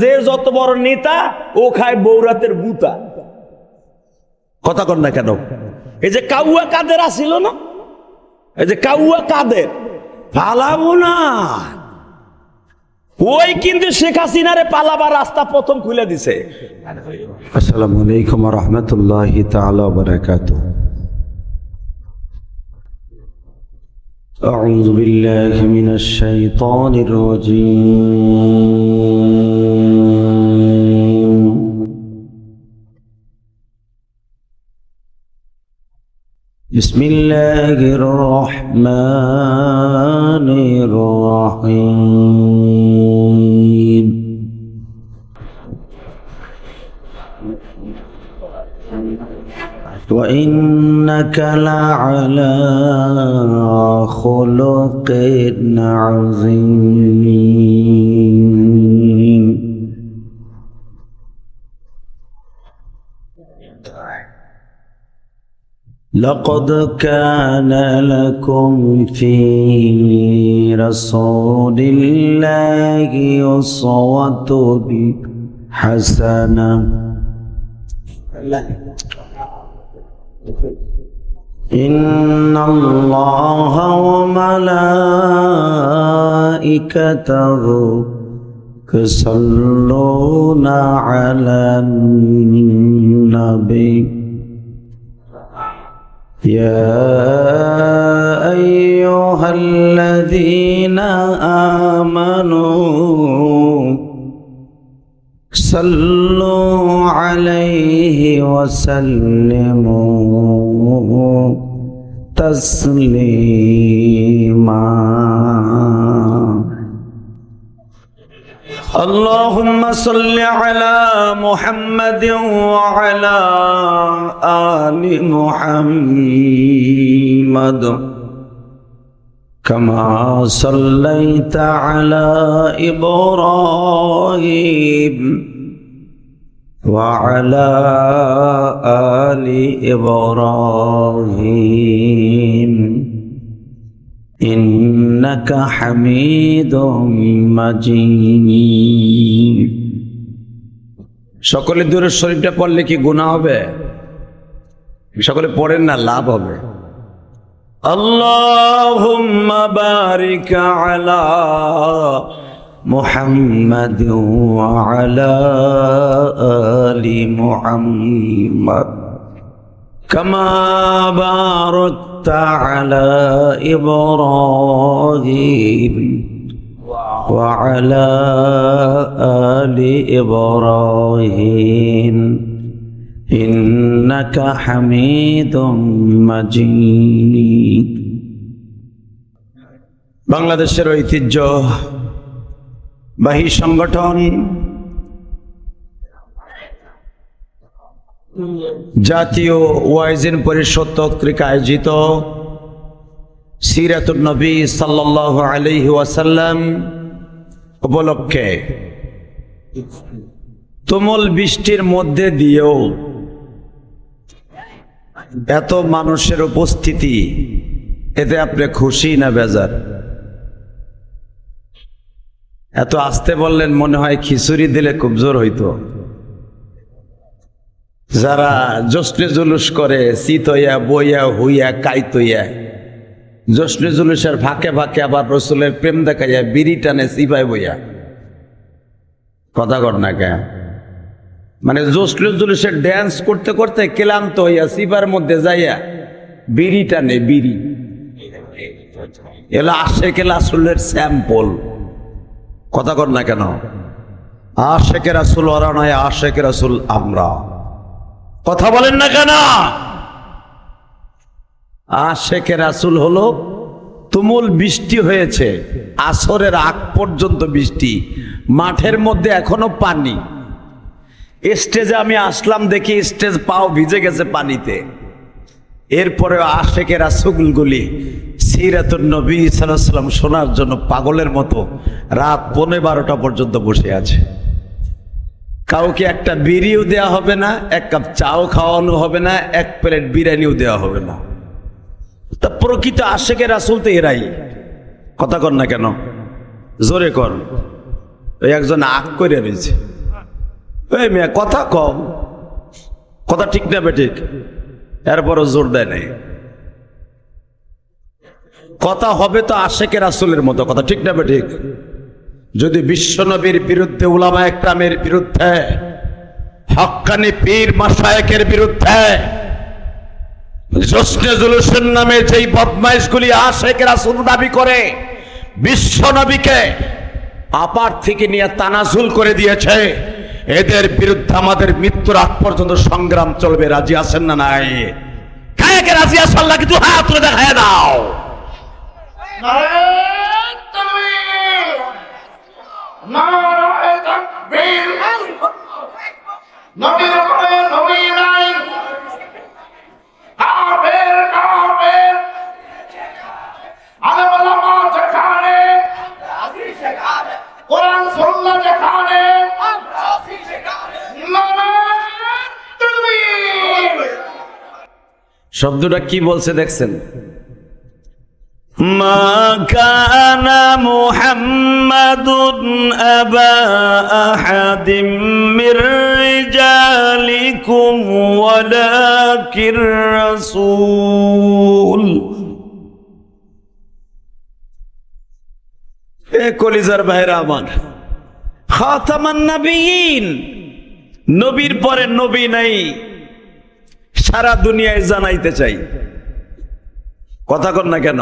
যে যত বড় নেতা ও খায় বৌরাতের বুতা। কথা কর না কেন? এই যে কাউয়া কাদের আসিল না, এই যে কাউয়া কাদের পালাবো না, ওই কিন্তু শেখ হাসিনারে পালাবার রাস্তা প্রথম খুলে দিছে। আসসালামু আলাইকুম ওয়া রাহমাতুল্লাহি তাআলা ওয়া বারাকাতুহু। أعوذ بالله من الشيطان الرجيم. بسم الله الرحمن الرحيم. وإنك لعلى خلق عظيم. لقد كان لكم في رسول الله أسوة حسنة إن الله وملائكته يصلون على النبي يا أيها الذين آمنوا صلوا عليه وسلموا تسليما. اللهم صل على محمد وعلى آل محمد كما صليت على إبراهيم وعلى آل إبراهيم إنك حميد مجيد. সকলে দুরূদ শরীফটা পড়লে কি গুনাহ হবে? সকলে পড়েন না, লাভ হবে। আল্লাহুম্মা বারিক আলা মুহাম্মাদ ওয়া আলা আলি মুহাম্মাদ কামা বারাকতা আলা ইব্রাহিম ওয়া আলা আলি ইব্রাহিম ইন্নাকা হামিদুম মাজিদ। বাংলাদেশের ঐতিহ্যবাহী সংগঠন জাতীয় ওয়াইজিন পরিষদ কর্তৃক আয়োজিত সিরাতুন নবী সাল্লাল্লাহু আলাইহি ওয়াসাল্লাম উপলক্ষে তুমুল বৃষ্টির মধ্যে দিয়েও এত মানুষের উপস্থিতি, এতে আপনি খুশি না বেজার? এত আসতে বললেন, মনে হয় খিচুড়ি দিলে খুব জোর হইতো। যারা জশ্নে জুলুস করে চিতইয়া বইয়া হুইয়া কাইতইয়া, জশ্নে জুলুসের ফাঁকে ফাঁকে আবার রসুলের প্রেম দেখাইয়া বিড়ি টানে চিপাই বইয়া। কথা কর না কে? মানে জশ্নে জুলুসের ড্যান্স করতে করতে ক্লান্ত হইয়া চিপার মধ্যে যাইয়া বিড়ি টানে, বিড়ি। এলা আশেকে রাসূলের স্যাম্পল। কথা কর না কেন? আশেকে রাসূল ওরা নয়, আশেকে রাসূল আমরা। কথা বলেন না কেন? আশেকে রাসূল হলো তুমুল বৃষ্টি হয়েছে, আসরের আগ পর্যন্ত বৃষ্টি, মাঠের মধ্যে এখনো পানি। স্টেজে আমি আসলাম, দেখি স্টেজ পাও ভিজে গেছে পানিতে। এরপরে আশেকে রাসূলগুলি সিরাতুন নবী সাল্লাল্লাহু আলাইহি ওয়াসাল্লাম শোনার জন্য পাগলের মতো রাত 12:30 পর্যন্ত বসে আছে। কাউকে একটা বিড়িও দেওয়া হবে না, এক কাপ চাও খাওয়ানো হবে না, এক প্লেট বিরিয়ানিও দেওয়া হবে না। তা প্রকৃত আশেকে রাসূল তো এরাই। কথা কর না কেন? জোরে কর। ওই একজন আগ করে রয়েছে, ওই মেয়ে কথা কম, কথা ঠিক না বেঠিক, এরপরও জোর দেয় নাই। কথা হবে তো আশেকের রাসূলের মতো, কথা ঠিক না বেঠিক। যদি বিশ্বনবীর বিরুদ্ধে, উলামা একরামের বিরুদ্ধে, হক্কানি পীর মাশায়েখের বিরুদ্ধে, জশ্নে জুলুসের নামে যেই বদমাইশগুলি আশেকের রাসূল দাবি করে, বিশ্বনবীকে আপার থেকে নিয়ে তানাজুল করে দিয়েছে, এদের বিরুদ্ধে আমাদের মৃত্যুর আগ পর্যন্ত সংগ্রাম চলবে। রাজি আছেন না নাই? কাকে রাজি আছেন? আল্লাহ কিন্তু হাত তুলে দেখায় দাও। শব্দটা কি বলছে দেখছেন? মা কানা মুহাম্মাদুন আবা আহাদিম মির রিজালিকুম ওয়ালাকির রাসূল। এ কলিজার ভাইরা আমার, খাতামান নবিয়্যিন, নবীর পরে নবী নাই, সারা দুনিয়ায় জানাইতে চাই। কথা কর না কেন?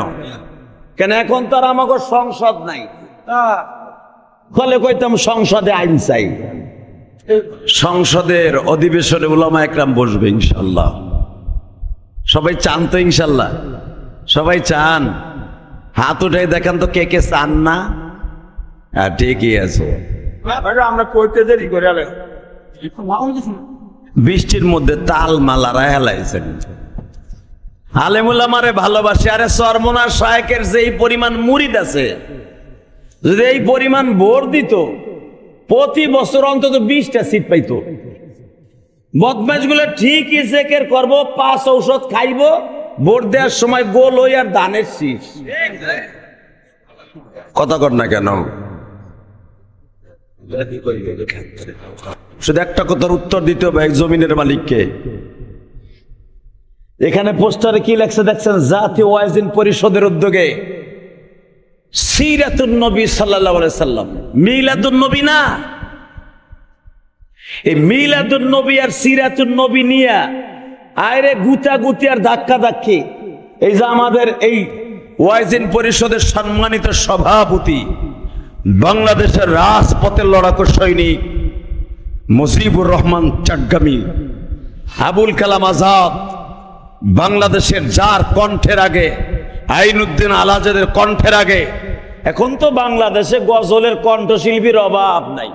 কেন এখন তো আর আমাকে সংসদ নাই, ফলে কইতাম সংসদে আইন চাই। সংসদের অধিবেশনে উলামা একরাম বসবে ইনশাল্লাহ। সবাই চান তো ইনশাল্লাহ? সবাই চান? হাত উঠাই দেখান তো কে কে চান না? হ্যাঁ ঠিকই আছে। আমরা কইতে দেরি করে বৃষ্টির মধ্যে তাল মালারা হেলাইছেন। আলেমুল আমারে ভালোবাসে। আরে সরমনার শায়েকের যে এই পরিমাণ মুরিদ আছে, যদি এই পরিমাণ ভোট দিত, প্রতি বছর অন্তত 20টা সিট পাইতো। বদমাইশ গুলো ঠিকই চেকের করবো, 5 ঔষধ খাইবো, ভোট দেওয়ার সময় গোল হই আর ধানের শীষ। কথা কর না কেন? শুধু একটা কথার উত্তর দিতে হবে এক জমিনের মালিককে। এখানে পোস্টারে কি লেখছে দেখছেন? জাতীয় ওয়াইজিন পরিষদের উদ্যোগে সিরাতুন নবী সাল্লাল্লাহু আলাইহি সাল্লাম, মিলাদুন নবী না, এই মিলাদুন নবী আর সিরাতুন নবী নিয়া আরে গুতাগুতি আর ধাক্কা ধাক্কি। এই যে আমাদের এই ওয়াইজিন পরিষদের সম্মানিত সভাপতি, বাংলাদেশের রাজপথের লড়াকু সৈনিক মুজিবুর রহমান চাট্টগ্রামী, আবুল কালাম আজাদ, বাংলাদেশের যার কণ্ঠের আগে, আইনুদ্দিন আল আজাদের কণ্ঠের আগে, এখন তো বাংলাদেশে গজলের কণ্ঠশিল্পীর অভাব নাই।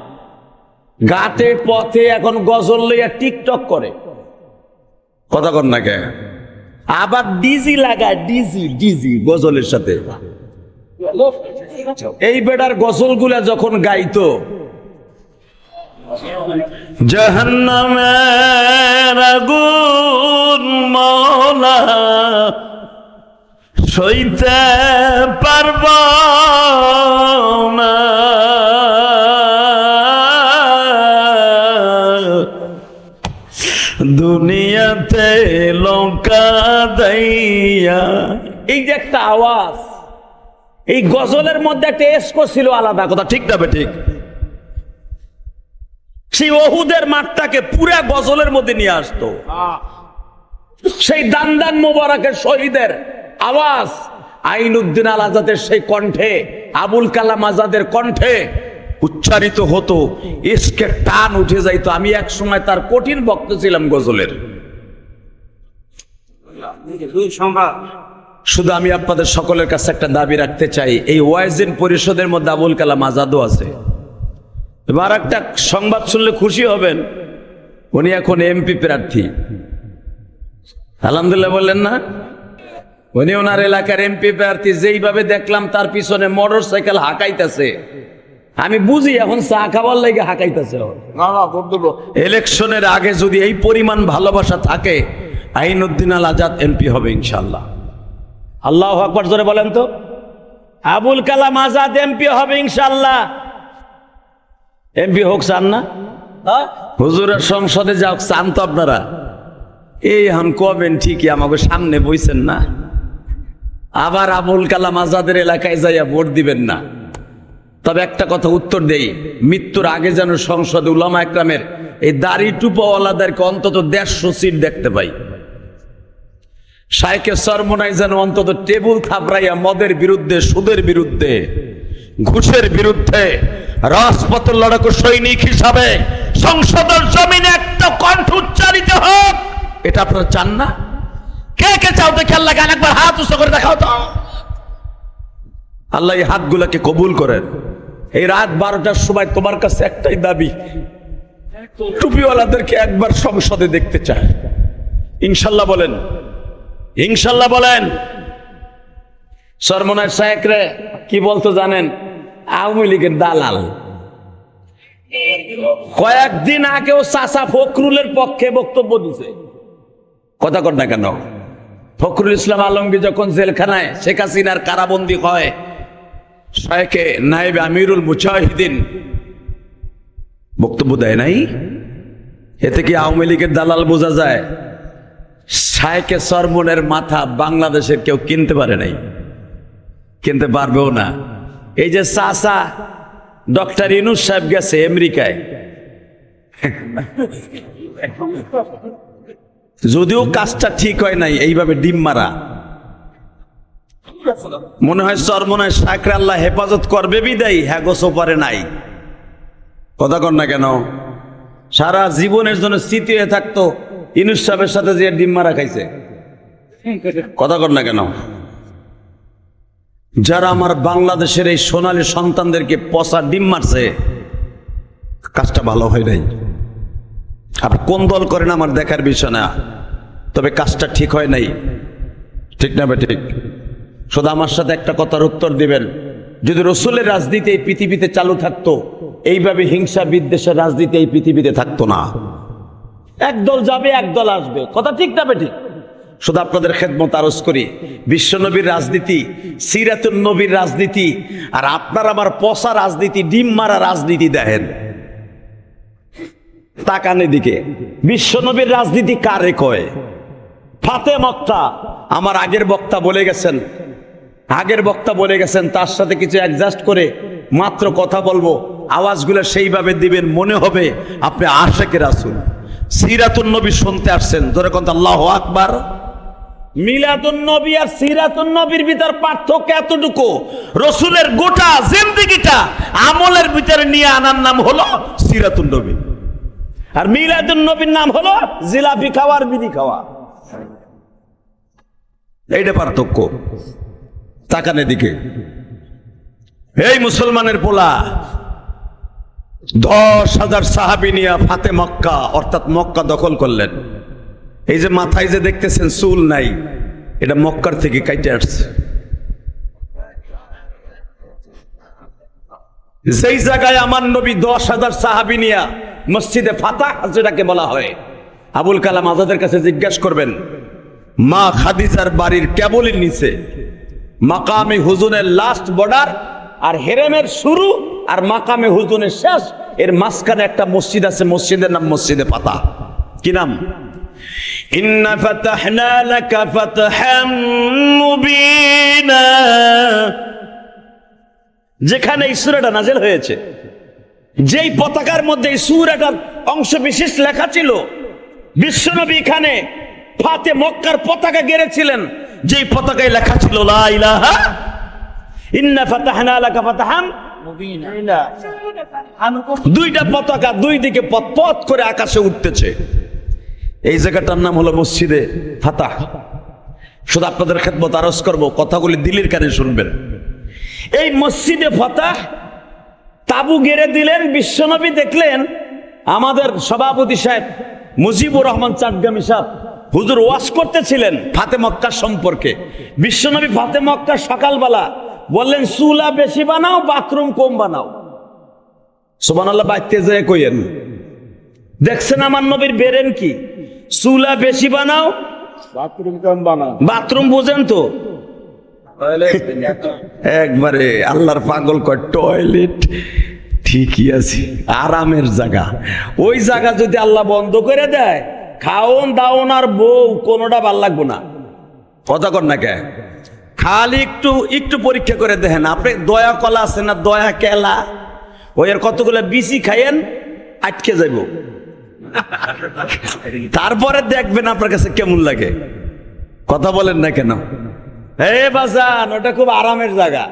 ঘাটে পথে এখন গজল লইয়া টিকটক করে। কথা কর না কে? আবার ডিজি লাগায়, ডিজি ডিজি গজলের সাথে। এই বেটার গজলগুলা যখন গাইতো, জাহান্নামের আগুন মওলা সইতে পারব না, দুনিয়াতে লঙ্কা দাইয়া। এই যে একটা আওয়াজ, এই গজলের মধ্যে একটা এসকো ছিল আলাদা। কথা ঠিক না ঠিক? সেই ওহুদের মাঠটাকে পুরা গজলের মধ্যে নিয়ে আসতো। সেই দান মোবারকের শহীদের আওয়াজ আইনুদ্দিন আল আজাদের সেই কণ্ঠে, আবুল কালাম আজাদের কণ্ঠে উচ্চারিত হতো, ইশকের টান উঠে যাইতো। আমি এক সময় তার কঠিন ভক্ত ছিলাম গজলের। শুধু আমি আপনাদের সকলের কাছে একটা দাবি রাখতে চাই, এই ওয়াইজিন পরিষদের মধ্যে আবুল কালাম আজাদও আছে। এবার একটা সংবাদ শুনলে খুশি হবেন, উনি এখন এমপি প্রার্থী। আলহামদুলিল্লাহ বললেন না? উনি ওনার এলাকার এমপি প্রার্থী। যেইভাবে দেখলাম তার পিছনে মোটর সাইকেল হাঁকাইতেছে, আমি বুঝি এখন চা খাবার লাগে হাঁকাইতেছে। ইলেকশনের আগে যদি এই পরিমাণ ভালোবাসা থাকে, আইনুদ্দিন আল আজাদ এমপি হবে ইনশাল্লাহ। আল্লাহু আকবার জোরে বলেন তো। আবুল কালাম আজাদ এমপি হবে ইনশাল্লাহ। এমপি হোক চান না? হুজুরের সংসদে যাও চান তো আপনারা? এই হান কবেন ঠিকই, আমাকে সামনে বইছেন না, আবার আবুল কালাম আজাদের এলাকায় যাইয়া ভোট দিবেন না। তবে একটা কথা উত্তর দেই, মৃত্যুর আগে যেন সংসদে উলামা একরামের এই দাড়ি টুপাওয়ালাদেরকে অন্তত 150 সিট দেখতে পাই। শাইখে সরমনাই যেন অন্তত টেবুল থাপড়াইয়া মদের বিরুদ্ধে, সুদের বিরুদ্ধে, ঘুষের বিরুদ্ধে রাজপথের লড়াকু সৈনিক হিসাবে সংসদের জমিনে একটা কণ্ঠ উচ্চারিত হোক। এটা আপনারা চান না? কে কে চাও তো খেয়াল লাগে, একবার হাত উঁচু করে দেখাও তো। আল্লাহ এই হাতগুলোকে কবুল করেন। এই রাত 12টার সময় তোমার কাছে একটাই দাবি, টুপিওয়ালাদেরকে একবার সংসদে দেখতে চায়। ইনশাল্লাহ বলেন, ইনশাল্লাহ বলেন। সরমনায় শায়েখ রে কি বলতো জানেন? আওয়ামী লীগের দালাল। কয়েকদিন আগেও চাচা ফখরুলের পক্ষে বক্তব্য দিছে। কথা কর না কেন? ফখরুল ইসলাম আলমগীর যখন জেলখানায় শেখ হাসিনার কারাবন্দী হয়, শায়েখে নায়েব আমিরুল মুজাহিদিন বক্তব্য দেয় নাই? এতে কি আওয়ামী লীগের দালাল বোঝা যায়? শায়েখে সরমনের মাথা বাংলাদেশের কেউ কিনতে পারে নাই, কিনতে পারবেও না। এই যে চাচা ডক্টর ইউনূস সাহেব গেছে আমেরিকায়, যদিও কাজটা ঠিক হয় নাই, এইভাবে ডিম মারা, মনে হয় সরমনায় শায়েখরে আল্লাহ হেফাজত করবে বিদায়ী হ্যাঁ গোসো পারে নাই। কথা কর না কেন? সারা জীবনের জন্য স্মৃতি হয়ে থাকতো ইউনূস সাহেবের সাথে যে ডিম মারা খাইছে। কথা কর না কেন? যারা আমার বাংলাদেশের এই সোনালী সন্তানদেরকে পচা ডিম মারছে, কাজটা ভালো হয় নাই। আপনি কোন দল করেন আমার দেখার বিষয় না, তবে কাজটা ঠিক হয় নাই। ঠিক না ঠিক? শুধু আমার সাথে একটা কথার উত্তর দিবেন, যদি রসুলের রাজনীতি এই পৃথিবীতে চালু থাকতো, এইভাবে হিংসা বিদ্বেষের রাজনীতি এই পৃথিবীতে থাকতো না। একদল যাবে একদল আসবে, কথা ঠিক না ঠিক? শুধু আপনাদের খেদমত আরজ করি, বিশ্বনবীর রাজনীতি, সিরাতুন নবীর রাজনীতি, আর আপনার আমার পচা রাজনীতি, ডিম মারা রাজনীতি দেখেন। তাকান এদিকে, বিশ্বনবীর রাজনীতি কারে কয়? ফাতে মক্কা। আমার আগের বক্তা বলে গেছেন, তার সাথে কিছু অ্যাডজাস্ট করে মাত্র কথা বলবো, আওয়াজগুলো সেইভাবে দিবেন, মনে হবে আপনি আশিকে রাসূল। সিরাতুন নবী শুনতে আসছেন, ধরে কোন আল্লাহু আকবার। মিলাদুন নবী আর সিরাতুন নবীর ভিতর পার্থক্য এতটুকু, রসুলের গোটা জিন্দেগিটা আমলের ভিতরে নিয়ে আনার নাম হলো সিরাতুন নবী, আর মিলাদুন নবীর নাম হলো জিলাপি খাওয়া আর বিড়ি খাওয়া। এইটা পার্থক্য। তাকান এদিকে, এই মুসলমানের পোলা 10,000 সাহাবী নিয়ে ফাতে মক্কা অর্থাৎ মক্কা দখল করলেন। এই যে মাথায় যে দেখতেছেন চুল নাই, এটা মক্কার থেকে কাইটে আসছে। যেই জায়গায় আমার নবী 10,000 সাহাবী নিয়ে মসজিদে ফাতাহ যেটাকে বলা হয়, আবুল কালাম আজাদের কাছে জিজ্ঞাসা করবেন, মা খাদিজার বাড়ির কেবলের নিচে মাকামে হুজুনের লাস্ট বর্ডার, আর হেরেমের শুরু আর মাকামে হুজুনের শেষ, এর মাঝখানে একটা মসজিদ আছে, মসজিদের নাম মসজিদে ফাতাহ। কি নাম? ইন্না ফাতাহনা লাকা ফাতহাম মুবিনা। যেখানে এই সূরাটা নাযিল হয়েছে, যেই পতাকার মধ্যে এই সূরাটার অংশ বিশেষ লেখা ছিল, বিশ্বনবী এখানে ফাতে মক্কার পতাকা গেড়েছিলেন, যেই পতাকায় লেখা ছিল লা ইলাহা ইন্না ফাতাহনা লাকা ফাতহাম মুবিনা। দুইটা পতাকা দুই দিকে পথ করে আকাশে উঠতেছে। এই জায়গাটার নাম হলো মসজিদে ফাতাহ। শুধু আপনাদের খেদমত আরজ করব, কথাগুলি দিলের কানে শুনবেন। এই মসজিদে ফাতাহ তাবু গেড়ে দিলেন বিশ্বনবী। দেখলেন আমাদের সভাপতি সাহেব মুজিবুর রহমান চাটগামী সাহেব হুজুর ওয়াজ করতেছিলেন ফাতে মক্কা সম্পর্কে। বিশ্বনবী ফাতে মক্কা সকালবেলা বললেন, চুলা বেশি বানাও, বাথরুম কম বানাও। সুবহানাল্লাহ, বাইতে যায় কইেন। দেখছেন আমার নবীর বেরেন কি? চুলা বেশি বানাও, বাথরুম কম বানাও। বাথরুম বুঝেন তো? একবারে আল্লাহর পাগল কয় টয়লেট। ঠিকই আছে, আরামের জায়গা। ওই জায়গা যদি আল্লাহ বন্ধ করে দেয়, খাওন দাওন আর বউ কোনোটা ভাল লাগবো না। কথা কর না কে? খালি একটু একটু পরীক্ষা করে দেখেন, আপনি দয়া কলা আছে না, দয়া কেলা, ওই এর কতগুলো বিচি খাইয়েন, আটকে যাইব, তারপরে দেখবেন আপনার কাছে কেমন লাগে। কথা বলেন না কেন? হে বাজান, ওটা খুব আরামের জায়গা।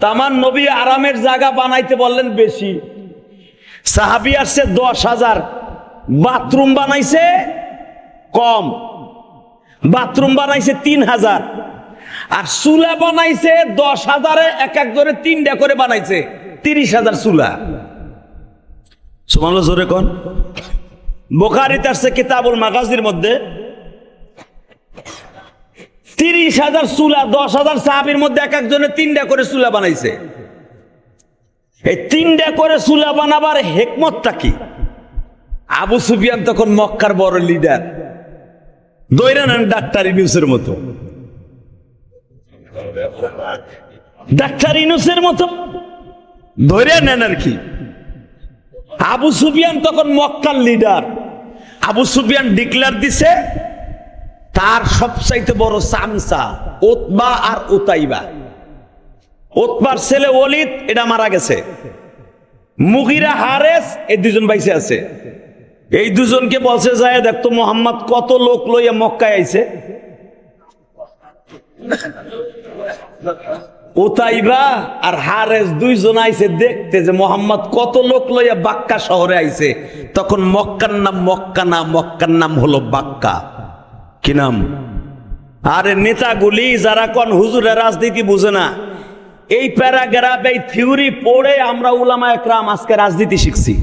তামান নবী আরামের জায়গা বানাইতে বললেন বেশি। সাহাবী আসছে 10,000, বাথরুম বানাইছে কম, বাথরুম বানাইছে 3,000, আর চুলা বানাইছে 10,000-এ এক একজনে 3টা করে বানাইছে, 30,000 চুলা। সুবহানাল্লাহ, জোরে কোন। বুখারীতে আসছে কিতাবুল মাগাজির মধ্যে 30,000 চুলা, 10,000 সাহাবীর মধ্যে এক একজনে 3টা করে চুলা বানাইছে। এই 3টা করে চুলা বানাবার হিকমতটা কি? আবু সুফিয়ান তখন মক্কার বড় লিডার, দৈরা নেন ডাক্তার ইউনূসের মতো, ডাক্তার ইউনূসের মতো ধরে নেন আর কি। আবু সুফিয়ান তখন মক্কার লিডার। আবু সুফিয়ান ডিক্লার দিছে তার সবচাইতে বড় চামচা উতবা আর উতাইবা। উতবার ছেলে ওলিদ, এটা মারা গেছে। মুগিরা, হারেস, এই দুজন বাইসে আছে। এই দুজনকে বলছে, যায় দেখতো মোহাম্মদ কত লোক লইয়া মক্কায় আইছে। উতাইবা আর হারেস দুইজন আইছে দেখতে যে মোহাম্মদ কত লোক লইয়া বাক্কা শহরে আইছে। তখন মক্কার নাম মক্কা না, মক্কার নাম হলো বাক্কা। কি নাম? আরে নেতাগুলি যারা কোন হুজুরের রাজনীতি বুঝে না, এই প্যারাগ্রাফ, এই থিওরি পড়ে আমরা উলামা একরাম আজকে রাজনীতি শিখছি।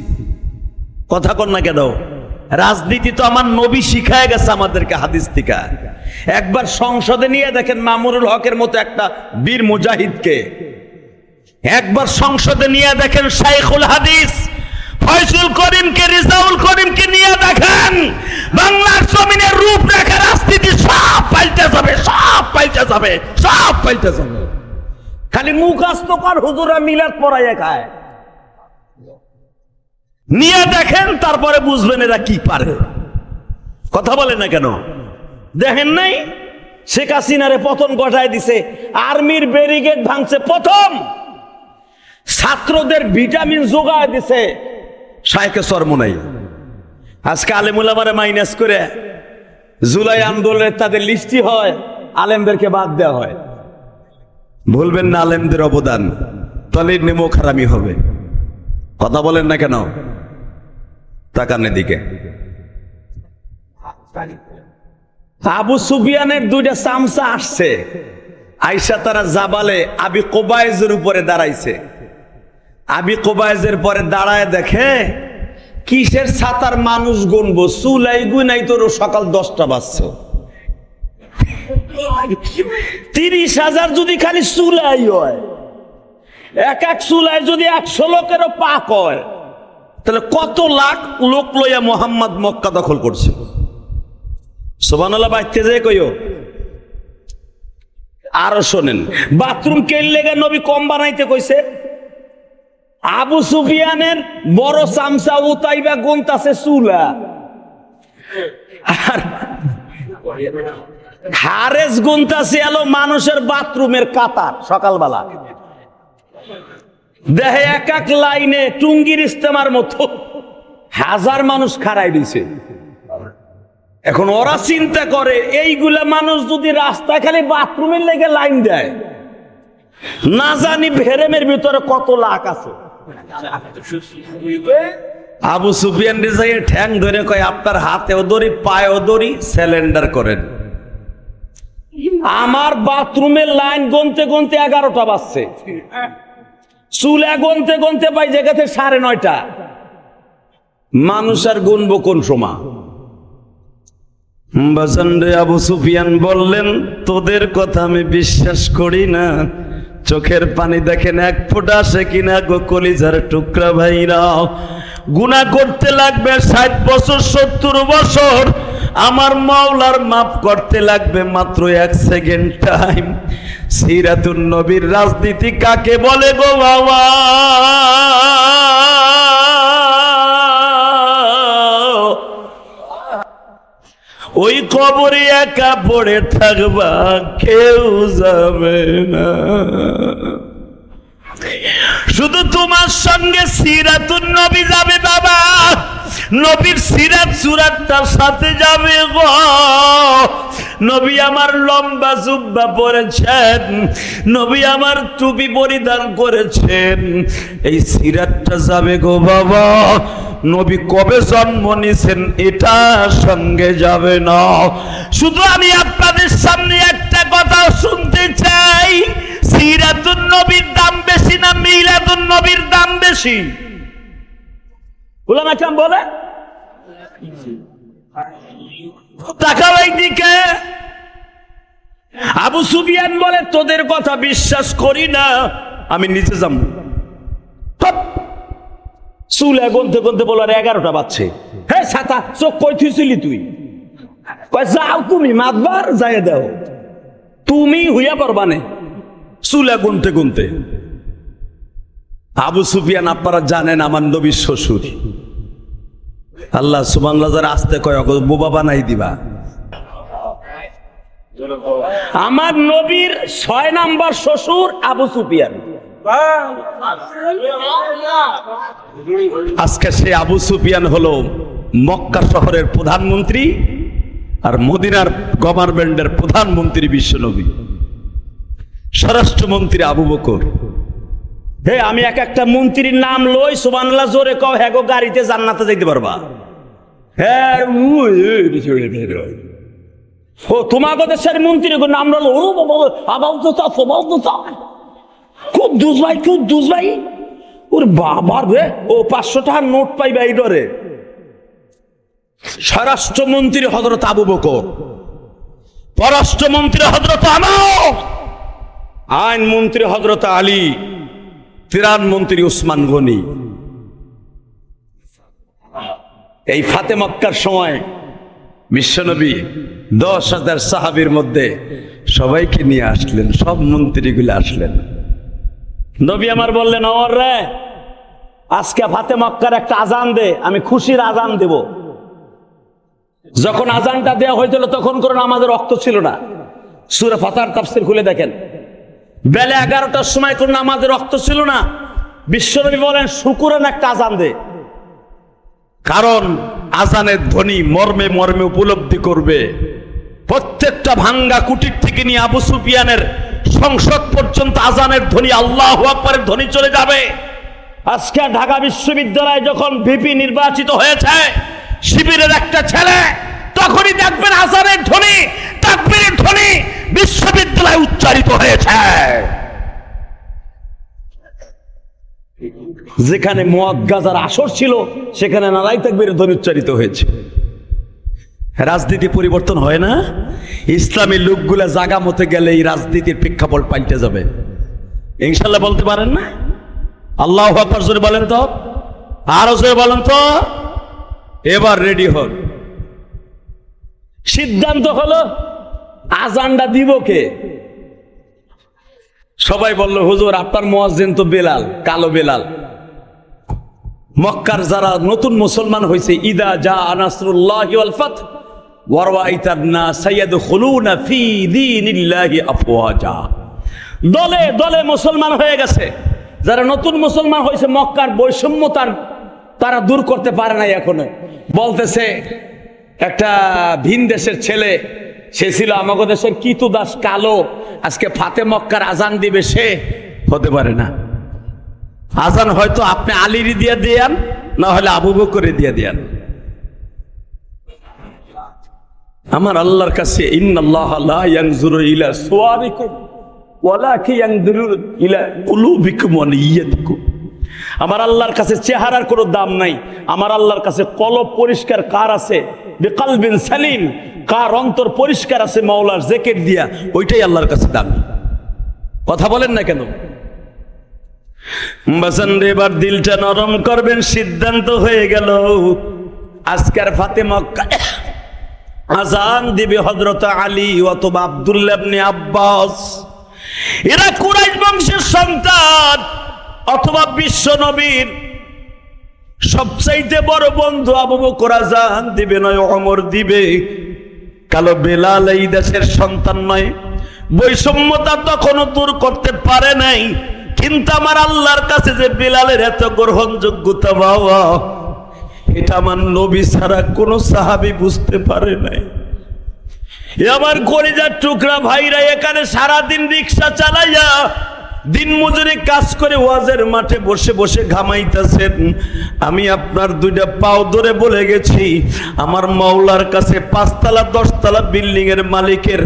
কথা কন না কেন? রাজনীতি তো আমার নবী শিখায় গেছে আমাদেরকে হাদিস থেকে। একবার সংসদে নিয়ে দেখেন মামুনুল হকের মতো একটা বীর মুজাহিদকে, একবার সংসদে নিয়ে দেখেন শাইখুল হাদিস ফয়জুল করিমকে, রিজাউল করিমকে নিয়ে দেখেন, বাংলার জমিনের রূপরেখা, রাজনীতি সব পাল্টে যাবে, সব পাল্টে যাবে, সব পাল্টে যাবে। খালি মুখস্থ কর, হুজুরা মিলাদ পড়াইয়া খায়। নিয়ে দেখেন, তারপরে বুঝবেন এরা কি পারে। কথা বলে না কেন? দেখেন নাই শেখ হাসিনারে পতন ঘটায় দিছে, আর্মির ব্যারিকেড ভাঙছে প্রথম, ছাত্রদের ভিটামিন যোগায় দিছে শাইখে চরমোনাই। আজকে আলেমুল আমারে মাইনাস করে জুলাই আন্দোলনে তাদের লিস্টি হয়, আলেমদেরকে বাদ দেওয়া হয়। ভুলবেন না আলেমদের অবদান, তাহলে নেমো খারামি হবে। কথা বলেন না কেন? তাকান এদিকে। আবু সুফিয়ানের 2টা চামচা আসছে, আইসা তারা জাবালে আবি কোবায়েজের উপরে দাঁড়াইছে। আবি কোবায়েজের পরে দাঁড়ায় দেখে কিসের ছাতার মানুষ গুনবো, চুলাই গুনাই তোর সকাল 10টা বাজছে। 30,000 যদি খালি চুলাই হয়, এক এক চুলায় যদি 100 লোকেরও পাক হয়, তাহলে কত লাখ লোক লইয়া মোহাম্মদ মক্কা দখল করছে। সুবহানাল্লাহ, বাইতে যে কইও। আরো শোনেন, বাথরুম কেন লেগে নবী কম বানাইতে কইছে? আবু সুফিয়ানের বড় চামচা উতাইবা গুনতাছে চুলা, আর হারেস গুনতাছে এলো মানুষের বাথরুমের কাতার। সকালবেলা দেহে এক এক লাইনে টুঙ্গির ইস্তেমার মতো 1000 মানুষ খাড়াই দিছে। এখন ওরা চিন্তা করে, এইগুলা মানুষ যদি রাস্তায় খালি বাথরুমের লেগে লাইন দেয়, না জানি ভেরেমের ভিতরে কত লাখ আছে। আবু সুফিয়ান রেজাইয়ে ঠ্যাং ধরে কয়, আপনার হাতেও দড়ি, পায়েও দড়ি, সিলিন্ডার করেন। আমার বাথরুমের লাইন গুনতে গুনতে 11টা বাজছে, চুলা গুনতে গুনতে পাই জায়গাতে 9:30। মানুষ আর গুনবো কোন সময়? আবু সুফিয়ান বললেন, তোদের কথা আমি বিশ্বাস করি না। চোখের পানি দেখেন এক ফোঁটা আসে কিনা গো কলিজার টুকরা ভাইরা। গুনাহ করতে লাগবে 60 বছর, 70 বছর, আমার মাওলার মাফ করতে লাগবে মাত্র 1 সেকেন্ড টাইম। সিরাতুন নবীর রাজনীতি কাকে বলে গো বাবা? ওই কবরে একা পড়ে থাকবা, কেউ যাবে না। শুধু তোমার সঙ্গে সিরাতুন নবী যাবে বাবা, নবীর সিরাত সুরাতটার সাথে যাবে গো। নবী আমার লম্বা জুব্বা পরেছেন, নবী আমার টুপি পরিধান করেছেন, এই সিরাতটা যাবে গো বাবা। নবী কবে জন্ম নিয়েছেন এটা সঙ্গে যাবে না। শুধু আমি আপনাদের সামনে একটা কথা শুনতে চাই, সিরাতুন নবীর দাম বেশি না মিলাদুন নবীর দাম বেশি? উলামা কেরাম বলে, তাকাও এই দিকে। আবু সুফিয়ান বলে তোদের কথা বিশ্বাস করি না, আমি নিচে যাব। চুলে গুনতে গুনতে বলো 11টা বাজছে। হে ছাতা চোখ কই থুইছিলি তুই? কয় যাও তুমি মাতবার যাই দাও, তুমি হইয়া পারবানে। চুলে গুনতে গুনতে। আবু সুফিয়ান আপনারা জানেন আমার নবীর শ্বশুর। আল্লাহ সুবহানাল্লাহ যারা আসতে কয় বোবা বানাই দিবা। আমার নবীর 6 নাম্বার শ্বশুর আবু সুফিয়ান। আজকে সে আবু সুফিয়ান হলো মক্কা শহরের প্রধানমন্ত্রী আর মদিনার গভর্নমেন্টের প্রধানমন্ত্রী বিশ্বনবী, স্বরাষ্ট্রমন্ত্রী আবু বকর। হে আমি এক একটা মন্ত্রীর নাম লই, সুবহানাল্লাহ জোরে কও, হ্যাঁ গো গাড়িতে জান্নাতে যাইতে পারবা। হ্যাঁ ও তোমাকে দেশের মন্ত্রী নাম রলো কুদ্দুস ভাই, কুদ্দুস ভাই। ওর বাবার রে, ও 500 টাকার নোট পাইবে এই ডরে। স্বরাষ্ট্রমন্ত্রী হযরত আবু বকর, পররাষ্ট্রমন্ত্রী হযরত আমর, আইনমন্ত্রী হযরত আলী, ত্রাণমন্ত্রী উসমান গনি। এই ফাতে মক্কার সময় বিশ্বনবী 10,000 সাহাবীর মধ্যে সবাইকে নিয়ে আসলেন, সব মন্ত্রীগুলো আসলেন। নবী আমার বললেন, ওর রে আজকে ফাতে মক্কার একটা আজান দে, আমি খুশির আজান দেব। যখন আজানটা দেওয়া হয়েছিল তখন কোনো আমাদের রক্ত ছিল না। সূরা ফাতার তাফসীর খুলে দেখেন, বেলা 11টার সময় কোনো আমাদের রক্ত ছিল না। বিশ্বনবী বলেন শুকুরান একটা আজান দে, কারণ আজানের ধ্বনি মর্মে মর্মে উপলব্ধি করবে। প্রত্যেকটা ভাঙ্গা কুটির থেকে নিয়ে আবু সুফিয়ানের সংসদ পর্যন্ত আজানের ধ্বনি, আল্লাহু আকবারের ধ্বনি চলে যাবে। আজকে ঢাকা বিশ্ববিদ্যালয়ে যখন ভিপি নির্বাচিত হয়েছে শিবিরের একটা ছেলে, তখনই দেখবেন আজানের ধ্বনি, তাকবীরের ধ্বনি বিশ্ববিদ্যালয়ে উচ্চারিত হয়েছে। যেখানে মদ গাজার আসর ছিল সেখানে নারাই তাকবীরের ধ্বনি উচ্চারিত হয়েছে। রাজনীতি পরিবর্তন হয় না? ইসলামী লোকগুলা জাগা মতে গেলে এই রাজনীতির প্রেক্ষাপট পাল্টে যাবে ইনশাল্লাহ। বলতে পারেন না? আল্লাহু আকবার জোরে বলেন তো, আরো জোরে বলেন তো। এবার রেডি হন। সিদ্ধান্ত হলো আজানটা দিব কে? সবাই বলল হুজুর আপনার মুয়াজ্জিন তো বেলাল, কালো বেলাল। মক্কার যারা নতুন মুসলমান হয়েছে, ইদা জা নাসরুল্লাহি ওয়াল ফাত ওয়া রাআইতান নাস ইয়াদখুলুনা ফি দীনিল্লাহি আফওয়াজা, দলে দলে মুসলমান হয়ে গেছে। যারা নতুন মুসলমান হয়েছে মক্কার বৈষম্য তারা দূর করতে পারে নাই এখনো। বলতেছে একটা ভিন দেশের ছেলে, সে ছিল আমাদের দেশের কিতু দাস, কালো, আজকে ফাতে মক্কার আজান দিবে, সে হতে পারে না। আজান হয়তো আপনি আলীর দিয়ে দেন, না হলে আবু বকরে দিয়ে দেন। আমার আল্লাহর কাছে ইন্নাল্লাহা লা ইয়ানজুরু ইলা সুওয়ারিকুম ওয়ালাকিন ইয়ানজুরু ইলা কুলুবিকুম ওয়া নিয়্যাতিকুম। আমার আল্লাহর কাছে চেহারার কোনো দাম নাই। আমার আল্লাহর কাছে কলব পরিষ্কার কার আছে, বিকালবিন সালিম, কার অন্তর পরিষ্কার আছে মাওলার জিকির দিয়া, ওইটাই আল্লাহর কাছে দামি। কথা বলেন না কেন? বাসান এবার দিলটা নরম করবেন। সিদ্ধান্ত হয়ে গেল আজকের ফাতে মক্কা আজান দিবে হযরত আলী অথবা আব্দুল্লাহ ইবনে আব্বাস। এরা কুরাইশ বংশের সন্তান, অথবা বিশ্ব নবীর সবচাইতে বড় বন্ধু আবু বকর আজান দিবে, নয় ওমর দিবে। কালো বেলাল এই দেশের সন্তান নয়, বৈষম্যতা তখনও দূর করতে পারে নাই। কিন্তু আমার আল্লাহর কাছে যে বেলালের এত গ্রহণযোগ্যতা বাবা, এটা আমার নবী ছাড়া কোনো সাহাবী বুঝতে পারে নাই। আমার কলিজার টুকরা ভাইরা এখানে সারাদিন রিক্সা চালাইয়া দিন মজুরি কাজ করে ওয়াজের মাঠে বসে বসে ঘামাইতেছেন। আমি আপনার দুইটা পাও ধরে বলে গেছি, আমার মাওলার কাছে 5 তলা 10 তলা বিল্ডিং এর মালিকের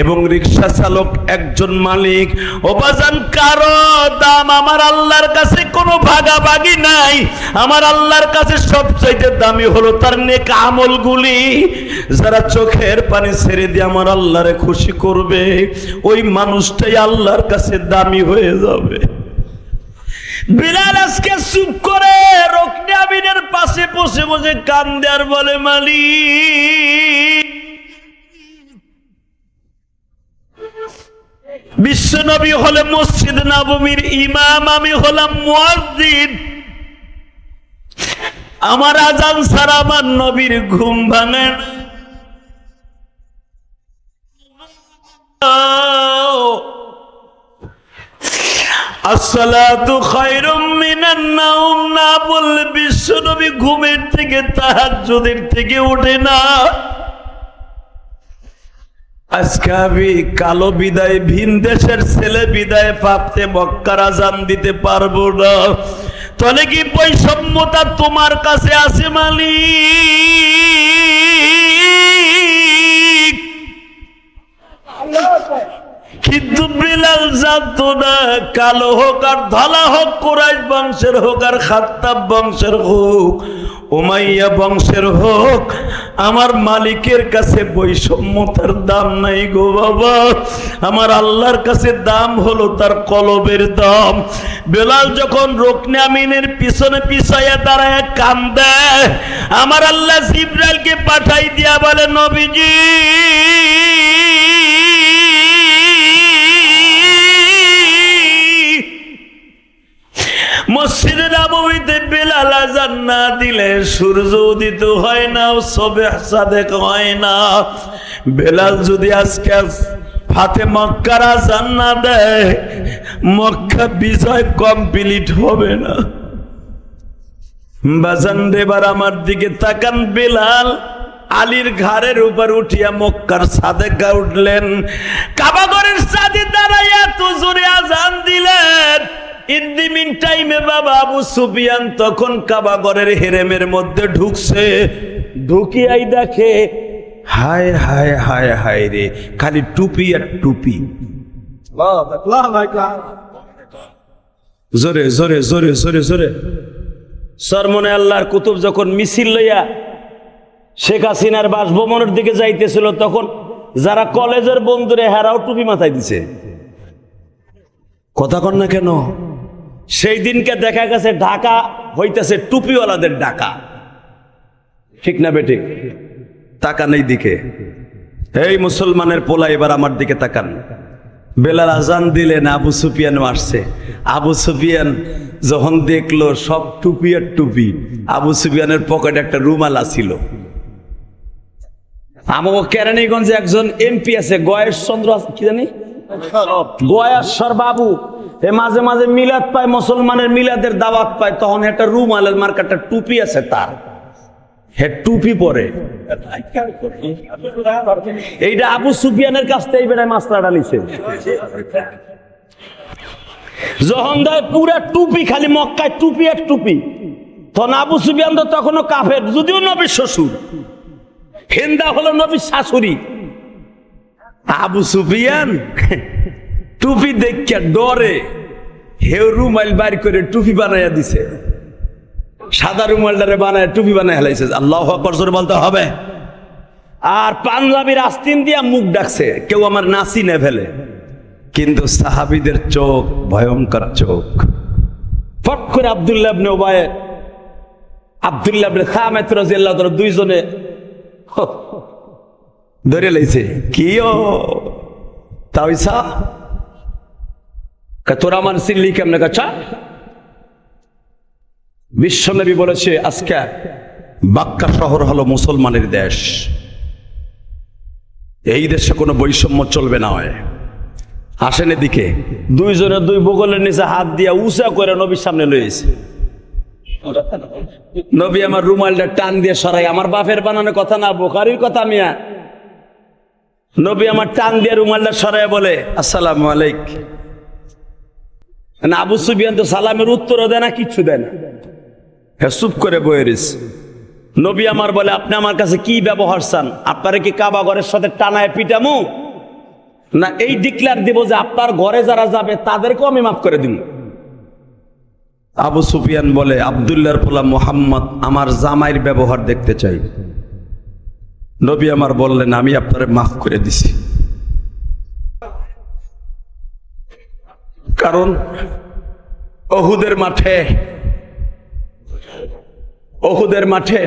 এবং রিক্সা চালক একজন মালিক। ও বাজান, কারো দাম আমার আল্লাহর কাছে কোনো ভাগাভাগি নাই। আমার আল্লাহর কাছে সবচাইতে দামি হলো তার নেক আমলগুলি। যারা চোখের পানি ছেড়ে দিয়ে আমার আল্লাহরে খুশি করবে, ওই মানুষটাই আল্লাহর কাছে দামি হয়ে যাবে। বিলাল আজকে চুপ করে রুকনে আমিনের পাশে বসে বসে কান্দে আর বলে, মালিক, বিশ্বনবী হলে মসজিদ নববীর ইমাম, আমি হলাম মুয়াজ্জিন। আমার আজান ছাড়া আমার নবীর ঘুম ভাঙে না। আসসালাতু খায়রুম মিনান নাওম না বললে বিশ্বনবী ঘুমের থেকে তাহাজ্জুদের থেকে ওঠে না। আজকে আমি কালো বিদায়, ভিন দেশের ছেলে বিদায় পাপতে মক্কার আজান দিতে পারবো না। তাহলে কি বৈষম্যতা তোমার কাছে আছে মালিক? কিন্তু বিলাল জানতো না, কালো হোক আর ধলা হোক, কুরাইশ বংশের হোক আর খাত্তাব বংশের হোক, উমাইয়া বংশের হোক, আমার মালিকের কাছে বৈষম্যতার দাম নাই গো বাবা। আমার আল্লাহর কাছে দাম হলো তার কলবের দাম। বেলাল যখন রুকনে আমিনের পিছনে পিছাইয়া দাঁড়ায় কান্দে, আমার আল্লাহ জিবরাইলকে পাঠাই দিয়া বলে, নবীজি, মসজিদে নববীতে বেলাল আযান না দিলে সূর্য উদিত হয় না, সুবহ সাদেক হয় না। বেলাল যদি আজকে হাতে মক্কার আযান না দেয়, মক্কা বিজয় কমপ্লিট হবে না। বাজান এবার আমার দিকে তাকান। বেলাল আলীর ঘাড়ের উপর উঠিয়া মক্কার ছাদে উঠলেন, কাবাগরের ছাদে দাঁড়াইয়া তো জোরে আযান দিলেন। ইন দি মিন টাইমে বাবা আবু সুফিয়ান তখন কাবাগরের হেরেমের মধ্যে ঢুকছে। ঢুকিয়াই দেখে, হায় হায় হায় হায় রে, খালি টুপি আর টুপি। জোরে জোরে জোরে জোরে জোরে। সরমনে আল্লাহর কুতুব যখন মিছিল লইয়া শেখ হাসিনার বাসভবনের দিকে যাইতেছিল, তখন যারা কলেজের বন্ধুরে হেরাও টুপি মাথায় দিছে। কথা কন না কেন? সেই দিনকে দেখা গেছে ঢাকা হইতেছে টুপিওয়ালাদের ঢাকা, ঠিক না বেঠিক? তাকান এই দিকে। এই মুসলমানের পোলা, এবার আমার দিকে তাকান। বেলাল আজান দিলেন, আবু সুফিয়ানও আসছে। আবু সুফিয়ান যখন দেখলো সব টুপি আর টুপি, আবু সুফিয়ানের পকেটে একটা রুমাল আছিল। আমাকে কেরানীগঞ্জে একজন এমপি আছে, গয়েশ চন্দ্র, কি জানি, গয়েশ্বর বাবু। এ মাঝে মাঝে মিলাদ পায়, মুসলমানের মিলাদের দাওয়াত পায়, তখন একটা রুমালের মার্কাটা টুপি আছে তার, হে টুপি পরে। এইটা আবু সুফিয়ানের কাছ থেকে বেড়ায় মাস্টারটা নিছে। যখন দেয় পুরা টুপি, খালি মক্কায় টুপি আর টুপি, তখন আবু সুফিয়ান তো তখনও কাফের, যদিও নবীর শ্বশুর। হিন্দা হলো নবীর শাশুড়ি। আবু সুফিয়ান টুপি দেখিয়া ডরে হেউ রুমাল বাইর করে টুপি বানাইয়া দিছে। সাদা রুমালটারে বানায় টুপি বানায় হেলাইছে। আল্লাহু আকবার জোরে বলতে হবে। আর পাঞ্জাবির আস্তিন দিয়া মুখ ডাকছে, কেউ আমার নাসি নে ফেলে। কিন্তু সাহাবীদের চোখ ভয়ঙ্কর চোখ। ফট করে আব্দুল্লাহ ইবনে উবাই, আব্দুল্লাহ ইবনে খামেত রাদিয়াল্লাহু তাআলা দুইজনে ধরে লাইছে। কিও তাইসা তোরা আমার সিল্লি কেমনে কাছা? বিশ্বনবী বলেছে আজকে মক্কা শহর হলো মুসলমানের দেশ। এই দেশে কোনো বৈষম্য চলবে না। হয় আসেন এদিকে। দুইজনে দুই বগলের নিচে হাত দিয়া উঁচা করে নবীর সামনে লইছে। নবী আমার রুমালটা টান দিয়ে সরাই, আমার বাপের বানানো কথা না, বুখারীর কথা মিয়া। নবী আমার টান দিয়ে রুমালটা সরাই বলে আসসালামু আলাইকুম। না, আবু সুফিয়ান তো সালামের উত্তরও দেয় না, কিচ্ছু দেয় না, হ্যাঁ চুপ করে বয়ে রয়েছে। নবী আমার বলে আপনি আমার কাছে কি ব্যবহার চান? আপনারা কি কাবা ঘরের সাথে টানায় পিটামু, না এই ডিক্লার দিব যে আপনার ঘরে যারা যাবে তাদেরকেও আমি মাফ করে দিব? আবু সুফিয়ান বলে আব্দুল্লাহর পোলা মুহাম্মদ আমার জামাইয়ের ব্যবহার দেখতে চাই। নবী আমার বললেন আমি আপনারে মাফ করে দিছি, কারণ ওহুদের মাঠে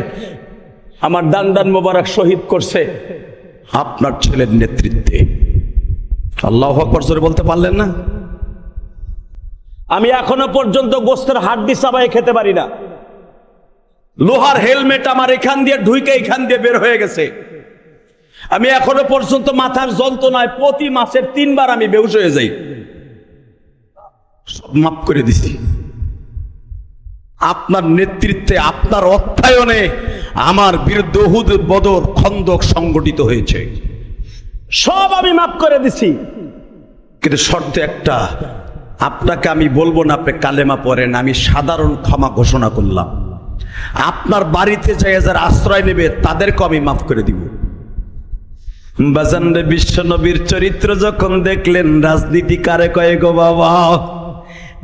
আমার দান মোবারক শহীদ করছে আপনার ছেলের নেতৃত্বে। আল্লাহু আকবার জোরে বলতে পারলেন না? আমি এখনো পর্যন্ত গোস্তের হাড্ডি চাবাই খেতে পারি না। লোহার হেলমেট আমার এখান দিয়ে ঢুকে এখান দিয়ে বের হয়ে গেছে। আমি এখনো পর্যন্ত মাথার যন্ত্রণায় প্রতি মাসের 3 বার আমি বেহুশ হয়ে যাই। সব মাফ করে দিছি আপনার নেতৃত্বে, আপনার অর্থায়নে আমার বিরুদ্ধে উহুদ, বদর, খন্দক সংগঠিত হয়েছে। সব আমি মাফ করে দিছি, কিন্তু শর্ত একটা, আপনাকে আমি বলবো না আপনি কালেমা পড়েন, আমি সাধারণ ক্ষমা ঘোষণা করলাম। আপনার বাড়িতে যাই যারা আশ্রয় নেবে তাদেরকে আমি মাফ করে দিব। বাজানরে বিশ্ব নবীর চরিত্র যখন দেখলেন, রাজনীতি কারে কয়ে গো বাবা?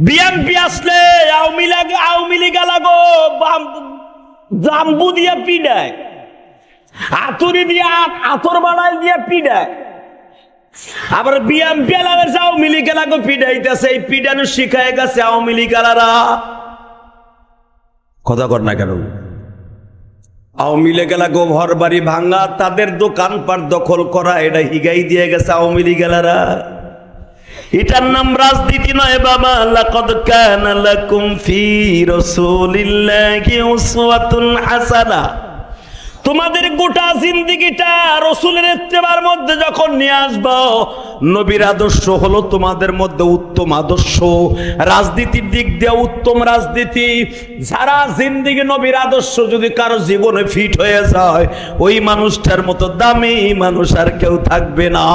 বিএনপি আসলে আওয়ামী লীগ লাগো জাম্বু দিয়া পিডায়, আতুরি দিয়া আতর বাড়াই দিয়া পিডায়। আবার বিএনপি আলাদা আওয়ামী লীগ লাগো পিডাইতেছে, এই পিডানো শিখায় গেছে আওয়ামী লীগ আলারা। কথা কর না কেন? আওয়ামী লীগ লাগো ঘর বাড়ি ভাঙা, তাদের দোকানপাট দখল করা, এটা হিগাই দিয়ে গেছে আওয়ামী লীগ আলারা। এটার নাম রাজনীতি নয় বাবা। লাকাদ কানা লাকুম ফি রাসূলিল্লাহি উসওয়াতুন হাসানা। তোমাদের গোটা জিন্দেগিটা রাসূলের ইত্তেবার মধ্যে যখন নিয়ে আসবো, নবীর আদর্শ হলো তোমাদের মধ্যে উত্তম আদর্শ, রাজনীতির দিক দিয়ে উত্তম রাজনীতি। যারা জিন্দেগি নবীর আদর্শ যদি কারো জীবনে ফিট হয়ে যায়, ওই মানুষটার মতো দামি মানুষ আর কেউ থাকবে না।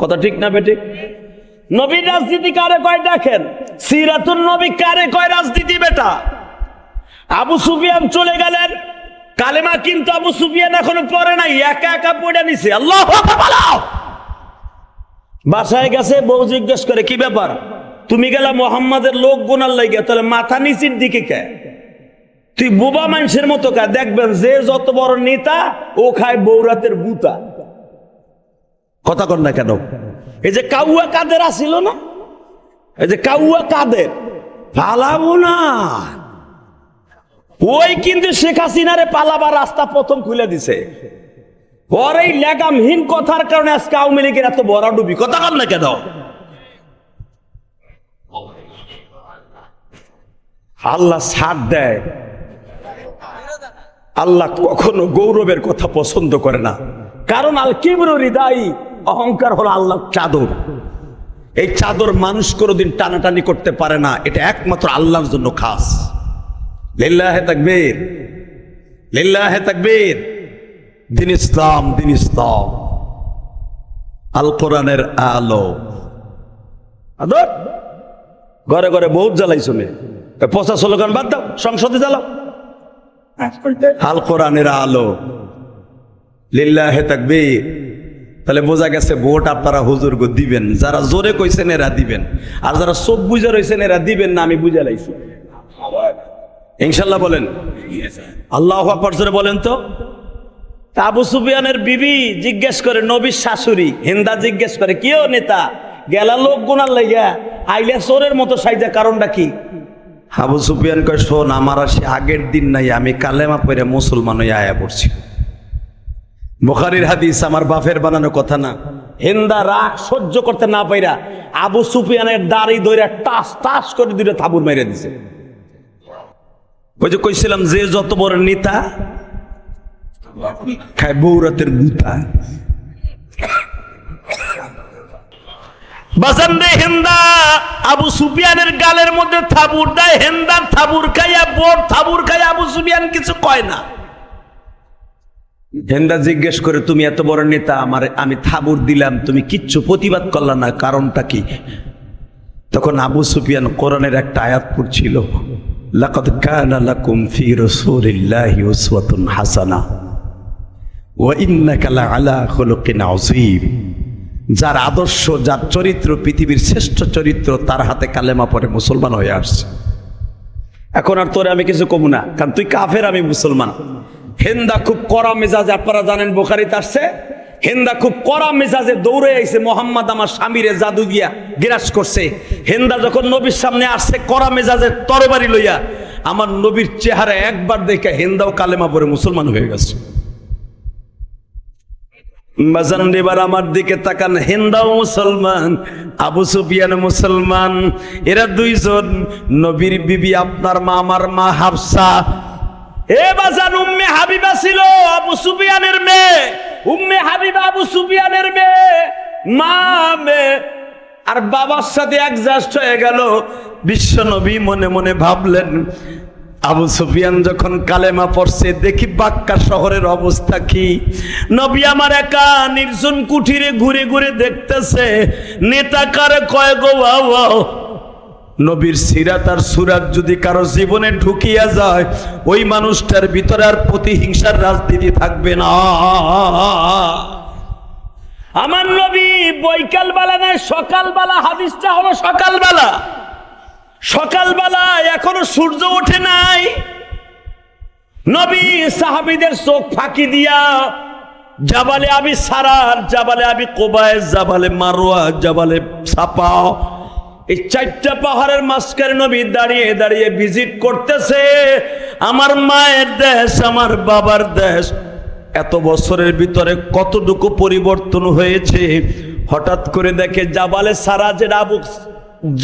কথা ঠিক না বেঠিক? নবীর রাজনীতি কারে কয় দেখেন, সিরাতুন নবী কারে কয় রাজনীতি বেটা। আবু সুফিয়ান চলে গেলেন, কালেমা কিন্তু আবু সুফিয়ান এখনো পড়ে নাই, একা একা পড়ে নিছে। আল্লাহু আকবার। বাসায় গেছে, বউ জিজ্ঞেস করে কি ব্যাপার, তুমি গেলা মোহাম্মদের লোক গুনার লাগিয়া, তাহলে মাথা নিচের দিকে কে? তুই বোবা মানুষের মতো কা? দেখবেন যে যত বড় নেতা ও খায় বৌরাতের বুতা। কথা কর না কেন? এই যে কাউয়া কাদের আসিল না, এই যে কাউয়া কাদের পালাবো না, ওই কিন্তু শেখ হাসিনারে পালাবার রাস্তা প্রথম খুলে দিছে। ওর এই লেগামহীন কথার কারণে আজকে আওয়ামী লীগের এত বড় ডুবি। কথা কর না কেন? আল্লাহ ছাড় দেয়। আল্লাহ কখনো গৌরবের কথা পছন্দ করে না, কারণ আল কিবরু রিদাই, অহংকার হলো আল্লাহ চাদর। এই চাদর মানুষ কোনোদিন টানাটানি করতে পারে না, এটা একমাত্র আল্লাহর জন্য খাস। লিল্লাহে তাকবীর, লিল্লাহে তাকবীর। দিন ইসলাম, দিন ইসলাম, আল কোরআনের আলো। আদর ঘরে ঘরে বহুত জ্বালাই শুনে, পচা স্লোগান বাদ দাও, সংসদে জ্বালাও। আল কোরআনের আলো, লিল্লাহে তাকবীর। তাহলে বোঝা গেছে ভোট আপনারা হুজুর গো দিবেন, যারা জোরে কইছেন এরা দিবেন, আর যারা সব বুঝে রয়েছেন এরা দিবেন না। আমি বুঝে লাইছি ইনশাল্লাহ। বলেন আল্লাহু আকবার জোরে বলেন তো। আবু সুফিয়ানের বিবি জিজ্ঞেস করে, নবীর শাশুড়ি হিন্দা জিজ্ঞেস করে, কিও নেতা গেলা লোক গুনার লাইগা আইলে চোরের মতো সাইজা, কারণটা কি? আবু সুফিয়ান কয়, শোন, আমার আসে আগের দিন নাই, আমি কালেমা পড়ে মুসলমান হয়ে আয়া পড়ছি। বুখারীর হাদিস, আমার বাপের বানানো কথা না। হিন্দা রাগ সহ্য করতে না পাইরা আবু সুফিয়ানের দাড়ি ধরে টাস টাস করে দুটো থাবুর মেরে দিছে। ওই যে কইছিলাম যে যত বড় নেতা খায় বৌরাতের গুতা। বাজান রে হেন্দা আবু সুফিয়ানের গালের মধ্যে থাবুর দেয়, হেন্দার থাবুর খাইয়া বোর থাবুর খাইয়া আবু সুফিয়ান কিছু কয় না। হেন্দা জিজ্ঞেস করে, তুমি এত বড় নেতা, আমি থাবুর দিলাম, তুমি কিচ্ছু প্রতিবাদ করলা না, কারণটা কি? তখন আবু সুফিয়ান কোরআনের একটা আয়াত পড়ছিল, লাকাদ কানা লাকুম ফি রাসূলিল্লাহি উসওয়াতুন হাসানাহ ওয়া ইন্নাকা লাআলা খুলুকিন আযীম। যার আদর্শ, যার চরিত্র পৃথিবীর শ্রেষ্ঠ চরিত্র, তার হাতে কালেমা পড়ে মুসলমান হয়ে আসছে। এখন আর তোরে আমি কিছু কমু না, কারণ তুই কাফের, আমি মুসলমান। হেন্দা খুব কড়া মেজাজে, আপনারা জানেন বুখারীতে আসছে, হেন্দা খুব কড়া মেজাজে দৌড়ে আইছে, মোহাম্মদ আমার স্বামীরে জাদু দিয়া গ্রাস করছে। হেন্দা যখন নবীর সামনে আসছে কড়া মেজাজের তরবারি লইয়া, আমার নবীর চেহারা একবার দেখে হেন্দাও কালেমা পড়ে মুসলমান হয়ে গেছে। বাজান এবার আমার দিকে তাকান, হেন্দাও মুসলমান, আবু সুফিয়ান মুসলমান। এরা দুইজন নবীর বিবি, আপনার মা আমার মা হাফসা। এ বাজান উম্মে হাবিবা ছিল আবু সুফিয়ানের মেয়ে, উম্মে হাবিবা আবু সুফিয়ানের মেয়ে, মা মেয়ে, আর বাবার সাথে অ্যাডজাস্ট হয়ে গেল। বিশ্ব নবী মনে মনে ভাবলেন, আবু সুফিয়ান যখন কালেমা পড়ছে, দেখি বাক্কা শহরের অবস্থা কি। নবী আমার একা নির্জন কুঠিরে ঘুরে ঘুরে দেখতেছে, নেতা কারে কয় গো বাবা। নবীর সিরাত আর সুরাত যদি কারো জীবনে ঢুকিয়া যায়, ওই মানুষটার ভিতরে আর প্রতিহিংসার রাজনীতি থাকবে না। আমার নবী বৈকাল বেলা নয়, সকালবেলা, হাদিসটা হলো সকালবেলা। সকালবেলা এখনো সূর্য ওঠে নাই, নবী সাহাবীদের চোখ ফাঁকি দিয়া জাবালে আবি সারার, জাবালে আবি কোবায়, জাবালে মারওয়া, জাবালে সাপা, এই চারটা পাহাড়ের মাঝখানে নবী দাঁড়িয়ে দাঁড়িয়ে ভিজিট করতেছে। আমার মায়ের দেশ, আমার বাবার দেশ, এত বছরের ভিতরে কতটুকু পরিবর্তন হয়েছে। হঠাৎ করে দেখে জাবালে সারা, যে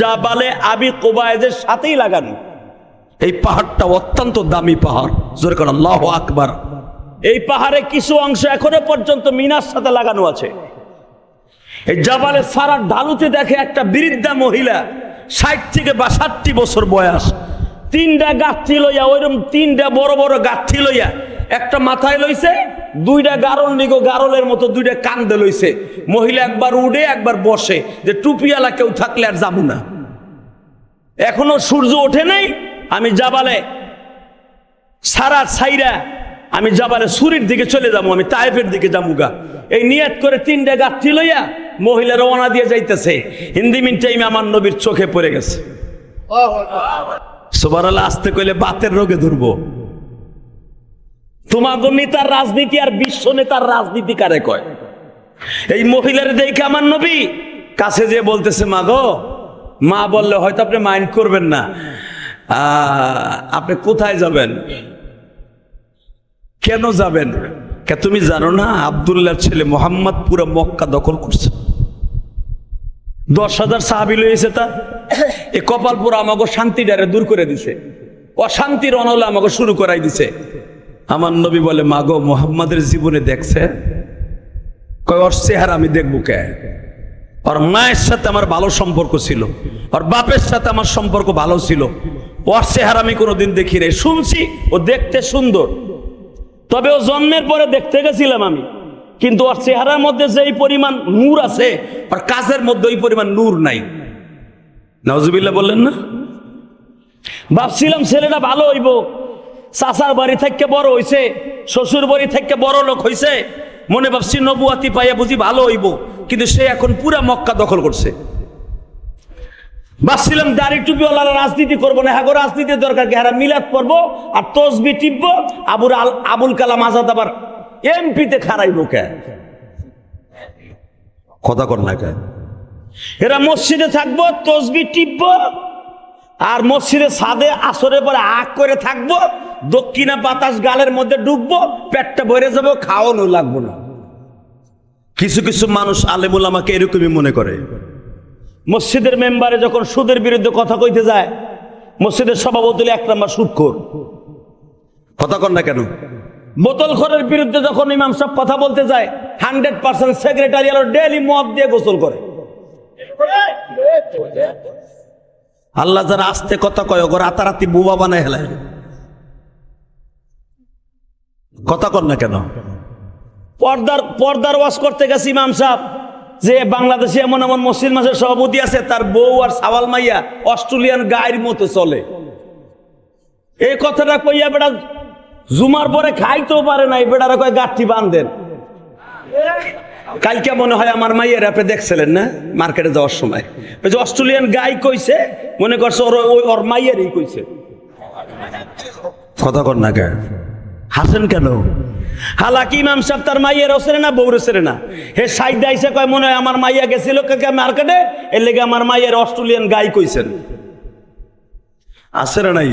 জাবালে আবি কোবায়ের সাথেই লাগানো, এই পাহাড়টা অত্যন্ত দামি পাহাড়। জোরে করে আল্লাহু আকবার। এই পাহাড়ে কিছু অংশ এখনো পর্যন্ত মিনার সাথে লাগানো আছে। এই জাবালে সারার ঢালুতে দেখে একটা বৃদ্ধা মহিলা, 60 থেকে 62 বছর বয়স, 3টা গাঠি লইয়া, ওইরকম 3টা বড় বড় গাঠি লইয়া, একটা মাথায় লইছে, 2টা গারল নিগো গারলের মতো 2টা কান্দে লইছে। মহিলা একবার উঠে একবার বসে, যে টুপিওয়ালা কেউ থাকলে আর যাবো না। এখনো সূর্য ওঠে নাই, আমি জাবালে সারা ছাইরা আমি জাবালে সুরির দিকে চলে যাবো, আমি তায়েফের দিকে যাবো গা। এই নিয়ত করে 3টা গাঠি লইয়া মহিলা রওনা দিয়ে যাইতেছে। হিন্দি মিন টাইমে আমার নবীর চোখে পড়ে গেছে। সুবহানাল্লাহ। আসতে কইলে বাতের রোগে ধরবো। তোমাগো নেতার রাজনীতি আর বিশ্ব নেতার রাজনীতি কারে কয়? এই মহিলার দেখে আমার নবী কাছে যে বলতেছে, মা গো, মা বললে হয়তো আপনি মাইন্ড করবেন না, আপনি কোথায় যাবেন, কেন যাবেন? তুমি জানো না আব্দুল্লাহর ছেলে মোহাম্মদ পুরো মক্কা দখল করছে, 10,000 সাহাবী লইছে। তা এ কপালপুরা আমাকে শান্তিটারে দূর করে দিছে, অশান্তির অনলে আমাকে শুরু করাই দিছে। আমার নবী বলে, মাগো, মোহাম্মদের জীবনে দেখছে? কয়, ওর চেহারা আমি দেখবো কে? ওর মায়ের সাথে আমার ভালো সম্পর্ক ছিল, ওর বাপের সাথে আমার সম্পর্ক ভালো ছিল, ওর চেহারা আমি কোনোদিন দেখি নাই। শুনছি ও দেখতে সুন্দর, তবে ও জন্মের পরে দেখতে গেছিলাম আমি, কিন্তু ওর চেহারার মধ্যে যে এই পরিমাণ নূর আছে, ওর কাজের মধ্যে ওই পরিমাণ নূর নাই। নাউজুবিল্লাহ বললেন না? ভাবছিলাম ছেলেটা ভালো হইব, চাচার বাড়ি থেকে বড় হইছে, শ্বশুর বাড়ি থেকে বড় লোক হইছে, মনে ভাবছি নবুয়াতি পাইয়া বুঝি ভালো হইব, কিন্তু সে এখন পুরা মক্কা দখল করছে। ভাবছিলাম দাড়ি টুপিওয়ালারা রাজনীতি করবো না, হ্যাঁ রাজনীতির দরকার কি, হ্যাঁ মিলাদ পড়বো আর তসবি টিপবো, আবুল কালাম আজাদ আবার এমপিতে খারাইব কে? কথা কর না কে? এরা মসজিদে থাকবো, তসবি টিপবো, আর মসজিদে ছাদে আসরের পরে আগ করে থাকবো, দক্ষিণা বাতাস গালের মধ্যে ঢুকবো, পেটটা ভরে যাবো, খাওয়ানো লাগবো না। কিছু কিছু মানুষ আলেমুল আমাকে এরকমই মনে করে। মসজিদের মেম্বারে যখন সুদের বিরুদ্ধে কথা কইতে যায়, মসজিদের সভাপতি 1 নম্বর সুদখোর। কথা কর না কেন? বোতলখোরের বিরুদ্ধে যখন ইমাম সাহেব কথা বলতে যায় 100% সেক্রেটারিয়াল ডেইলি মদ দিয়ে গোসল করে। আল্লাহ যারা আস্তে কথা কয় ওগো রাতারাতি বুবা বানায় হেলায়। কথা কর না কেন? পর্দার ওয়াজ করতে গেছে ইমাম সাহেব, যে বাংলাদেশে এমন এমন মুসলিম মাসের সভাপতি আছে তার বউ আর সাওয়াল মাইয়া অস্ট্রেলিয়ান গায়ের মতো চলে। এই কথাটা কইয়া বেটা জুমার পরে খাইতেও পারে নাই, বেটারা কয় গাঠি বান্ধেন। কালকে মনে হয় আমার মাইয়ের আপনি দেখছিলেন না মার্কেটে যাওয়ার সময়, ওই যে অস্ট্রেলিয়ান গাই কইছে, মনে করছে ওর মাইয়েরই কইছে। কথা কর না কেন? হাসেন কেন? হালাকি ইমাম সাহেব তার মাইয়ের ওসরে না বউর ওসরে না, হে সাইডে আইসে কয় মনে হয় আমার মাইয়া গেছিল মার্কেটে, এর লেগে আমার মাইয়ের অস্ট্রেলিয়ান গাই কইছেন। আছে না নাই?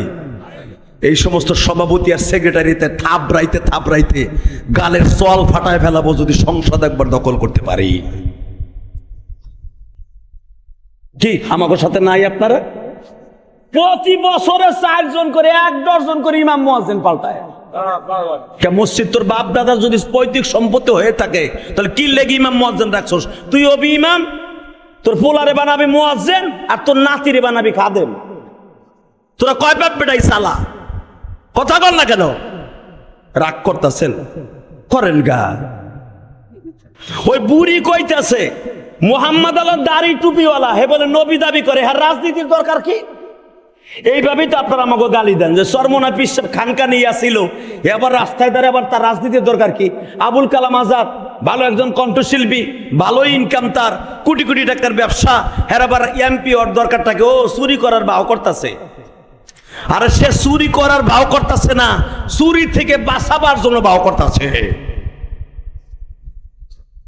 এই সমস্ত সভাপতি আর সেক্রেটারিতে থাপড়াইতে গালের চল ফাটায় ফেলাবো যদি সংসদ একবার দখল করতে পারি। কি আমাকে সাথে নাই আপনারা? প্রতি বছরে 4 জন করে 1 ডজন করে ইমাম মুয়াজ্জিন পাল্টায়। মসজিদ তোর বাপ দাদার যদি পৈতৃক সম্পত্তি হয়ে থাকে তাহলে কি লেগে ইমাম মুয়াজ্জিন রাখছস? তুই হবি ইমাম, তোর পোলারে বানাবি মুয়াজ্জিন আর তোর নাতিরে বানাবি খাদেম। তোরা কয় বাপ বেটাই সালা? কথা বল না কেন? রাগ করতেছেন? করেন গা। ওই বুড়ি কইতাছে মুহাম্মদ আল্লাহ দাড়ি টুপিওয়ালা, হে বলে নবী দাবি করে, হ্যাঁ রাজনীতির দরকার কি? এইভাবেই তো আপনারা আমাকে গালি দেন যে সরমনা পিসব খানকা নিয়ে আসিল, এবার রাস্তায় দাঁড়িয়ে আবার তার রাজনীতির দরকার কি? আবুল কালাম আজাদ ভালো একজন কণ্ঠশিল্পী, ভালো ইনকাম, তার কোটি কোটি টাকার ব্যবসা, হ্যাঁ আবার এমপি ওর দরকারটাকে ও চুরি করার ভাও করতেছে। আরে সে চুরি করার ভাও করতেছে না, চুরি থেকে বাঁচাবার জন্য ভাও করতেছে।